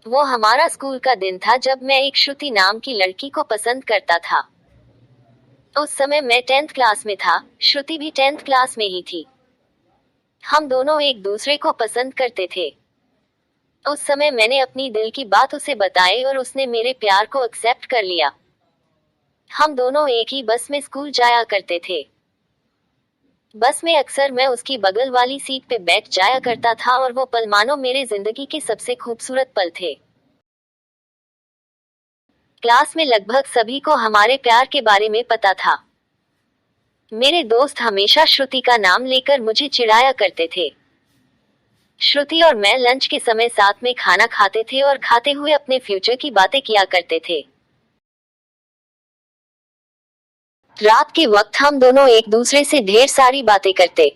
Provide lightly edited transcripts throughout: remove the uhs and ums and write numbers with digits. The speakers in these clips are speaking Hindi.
वो हमारा स्कूल का दिन था जब मैं एक श्रुति नाम की लड़की को पसंद करता था। उस समय मैं 10th क्लास में था, श्रुति भी 10th क्लास में ही थी। हम दोनों एक दूसरे को पसंद करते थे। उस समय मैंने अपनी दिल की बात उसे बताई और उसने मेरे प्यार को एक्सेप्ट कर लिया। हम दोनों एक ही बस में स्कूल जाया करते थे। बस में अक्सर मैं उसकी बगल वाली सीट पे बैठ जाया करता था और वो पल मानो मेरे जिंदगी के सबसे खूबसूरत पल थे। क्लास में लगभग सभी को हमारे प्यार के बारे में पता था। मेरे दोस्त हमेशा श्रुति का नाम लेकर मुझे चिढ़ाया करते थे। श्रुति और मैं लंच के समय साथ में खाना खाते थे और खाते हुए अपने फ्यूचर की बातें किया करते थे। रात के वक्त हम दोनों एक दूसरे से ढेर सारी बातें करते।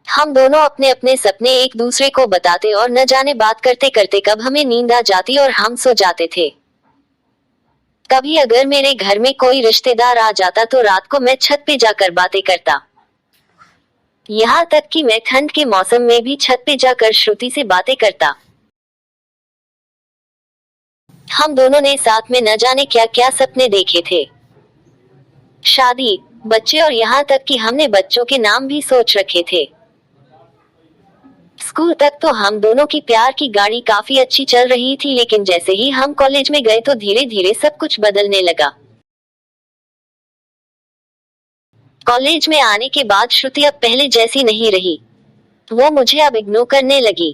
हम दोनों अपने अपने सपने एक दूसरे को बताते और न जाने बात करते करते कब हमें नींद आ जाती और हम सो जाते थे। कभी अगर मेरे घर में कोई रिश्तेदार आ जाता तो रात को मैं छत पे जाकर बातें करता। यहाँ तक कि मैं ठंड के मौसम में भी छत पे जाकर श्रुति से बातें करता। हम दोनों ने साथ में न जाने क्या क्या सपने देखे थे। शादी, बच्चे और यहाँ तक कि हमने बच्चों के नाम भी सोच रखे थे। स्कूल तक तो हम दोनों की प्यार की गाड़ी काफी अच्छी चल रही थी, लेकिन जैसे ही हम कॉलेज में गए तो धीरे धीरे सब कुछ बदलने लगा। कॉलेज में आने के बाद श्रुति अब पहले जैसी नहीं रही। वो मुझे अब इग्नोर करने लगी।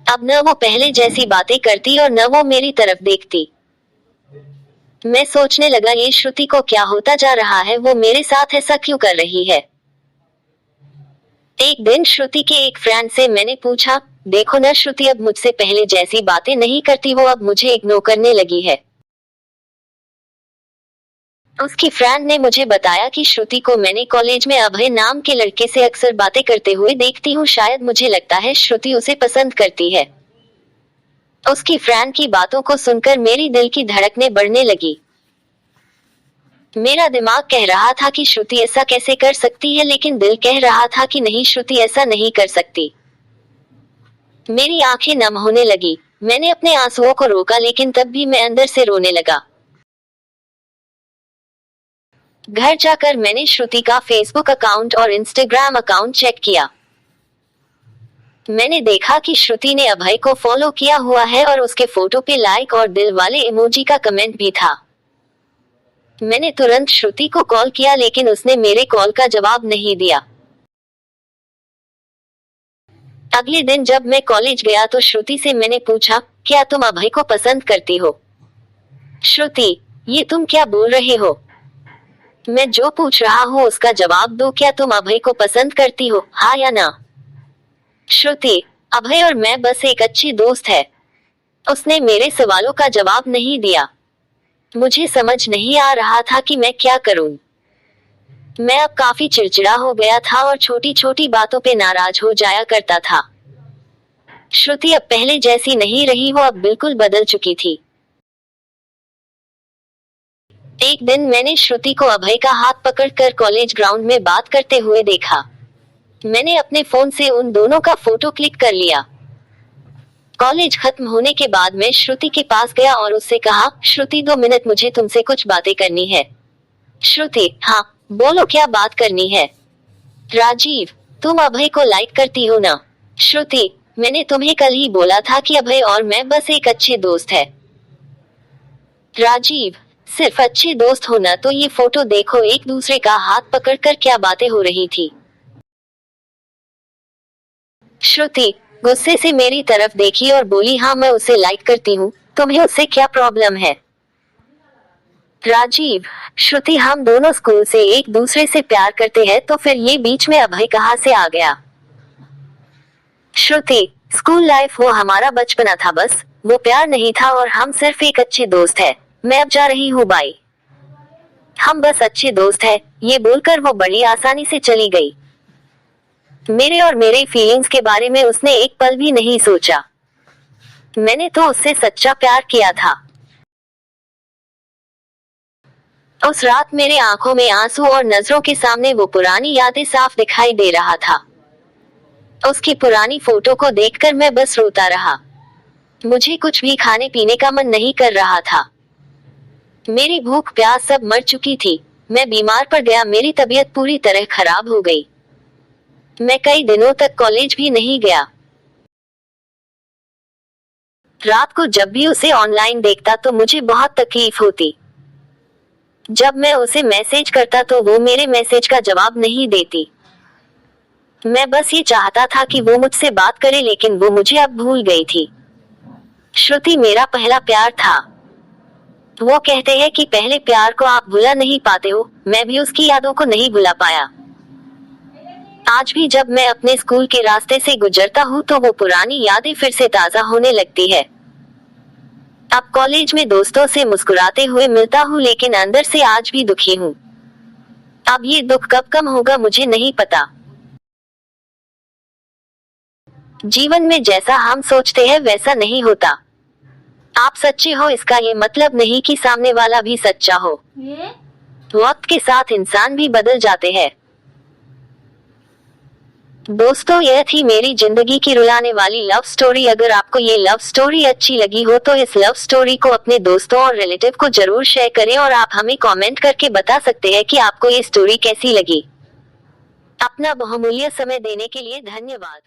अब न वो पहले जैसी बातें करती और न वो मेरी तरफ देखती। मैं सोचने लगा ये श्रुति को क्या होता जा रहा है, वो मेरे साथ ऐसा क्यों कर रही है। एक दिन श्रुति के एक फ्रेंड से मैंने पूछा, देखो ना श्रुति अब मुझसे पहले जैसी बातें नहीं करती, वो अब मुझे इग्नोर करने लगी है। उसकी फ्रेंड ने मुझे बताया कि श्रुति को मैंने कॉलेज में अभय नाम के लड़के से अक्सर बातें करते हुए देखती हूँ। शायद मुझे लगता है श्रुति उसे पसंद करती है। उसकी फ्रेंड की बातों को सुनकर मेरी दिल की धड़कनें बढ़ने लगी। मेरा दिमाग कह रहा था कि श्रुति ऐसा कैसे कर सकती है, लेकिन दिल कह रहा था कि नहीं, श्रुति ऐसा नहीं कर सकती। मेरी आंखें नम होने लगी। मैंने अपने आंसुओं को रोका, लेकिन तब भी मैं अंदर से रोने लगा। घर जाकर मैंने श्रुति का फेसबुक अकाउंट और इंस्टाग्राम अकाउंट चेक किया। मैंने देखा कि श्रुति ने अभय को फॉलो किया हुआ है और उसके फोटो पे लाइक और दिल वाले इमोजी का कमेंट भी था। मैंने तुरंत श्रुति को कॉल किया, लेकिन उसने मेरे कॉल का जवाब नहीं दिया। अगले दिन जब मैं कॉलेज गया तो श्रुति से मैंने पूछा, क्या तुम अभय को पसंद करती हो? श्रुति, ये तुम क्या बोल रहे हो? मैं जो पूछ रहा हूँ उसका जवाब दो। क्या तुम अभय को पसंद करती हो, हाँ या ना? श्रुति, अभय और मैं बस एक अच्छी दोस्त है। उसने मेरे सवालों का जवाब नहीं दिया। मुझे समझ नहीं आ रहा था कि मैं क्या करूं। मैं अब काफी चिड़चिड़ा हो गया था और छोटी छोटी बातों पे नाराज हो जाया करता था। श्रुति अब पहले जैसी नहीं रही, वो अब बिल्कुल बदल चुकी थी। एक दिन मैंने श्रुति को अभय का हाथ पकड़कर कॉलेज ग्राउंड में बात करते हुए देखा। मैंने अपने फोन से उन दोनों का फोटो क्लिक कर लिया। कॉलेज खत्म होने के बाद मैं श्रुति के पास गया और उससे कहा, श्रुति 2 मिनट, मुझे तुमसे कुछ बातें करनी है। श्रुति, हाँ बोलो, क्या बात करनी है? राजीव, तुम अभय को लाइक करती हो ना? श्रुति, मैंने तुम्हें कल ही बोला था कि अभय और मैं बस एक अच्छे दोस्त है। राजीव, सिर्फ अच्छे दोस्त हो ना? तो ये फोटो देखो, एक दूसरे का हाथ पकड़कर क्या बातें हो रही थी। श्रुति गुस्से से मेरी तरफ देखी और बोली, हाँ मैं उसे लाइक करती हूँ, तुम्हें उससे क्या प्रॉब्लम है? राजीव, श्रुति, हम दोनों स्कूल से एक दूसरे से प्यार करते हैं, तो फिर ये बीच में अभय कहाँ से आ गया? श्रुति, स्कूल लाइफ वो हमारा बचपना था, बस वो प्यार नहीं था और हम सिर्फ एक अच्छे दोस्त है। मैं अब जा रही हूँ, बाय। हम बस अच्छे दोस्त है, ये बोलकर वो बड़ी आसानी से चली गई। मेरे और मेरे फीलिंग्स के बारे में उसने एक पल भी नहीं सोचा। मैंने तो उससे सच्चा प्यार किया था। उस रात मेरे आंखों में आंसू और नजरों के सामने वो पुरानी यादें साफ दिखाई दे रहा था। उसकी पुरानी फोटो को देखकर मैं बस रोता रहा। मुझे कुछ भी खाने पीने का मन नहीं कर रहा था। मेरी भूख प्यास सब मर चुकी थी। मैं बीमार पड़ गया, मेरी तबीयत पूरी तरह खराब हो गई। मैं कई दिनों तक कॉलेज भी नहीं गया। रात को जब भी उसे ऑनलाइन देखता तो मुझे बहुत तकलीफ होती। जब मैं उसे मैसेज करता तो वो मेरे मैसेज का जवाब नहीं देती। मैं बस ये चाहता था कि वो मुझसे बात करे, लेकिन वो मुझे अब भूल गई थी। श्रुति मेरा पहला प्यार था। वो कहते हैं कि पहले प्यार को आप भुला नहीं पाते हो, मैं भी उसकी यादों को नहीं भुला पाया। आज भी जब मैं अपने स्कूल के रास्ते से गुजरता हूँ तो वो पुरानी यादें फिर से ताजा होने लगती है। अब कॉलेज में दोस्तों से मुस्कुराते हुए मिलता हूँ, लेकिन अंदर से आज भी दुखी हूँ। अब ये दुख कब कम होगा मुझे नहीं पता। जीवन में जैसा हम सोचते हैं वैसा नहीं होता। आप सच्चे हो इसका ये मतलब नहीं कि सामने वाला भी सच्चा हो। वक्त के साथ इंसान भी बदल जाते हैं। दोस्तों, यह थी मेरी जिंदगी की रुलाने वाली लव स्टोरी। अगर आपको ये लव स्टोरी अच्छी लगी हो तो इस लव स्टोरी को अपने दोस्तों और रिलेटिव को जरूर शेयर करें, और आप हमें कमेंट करके बता सकते हैं कि आपको ये स्टोरी कैसी लगी। अपना बहुमूल्य समय देने के लिए धन्यवाद।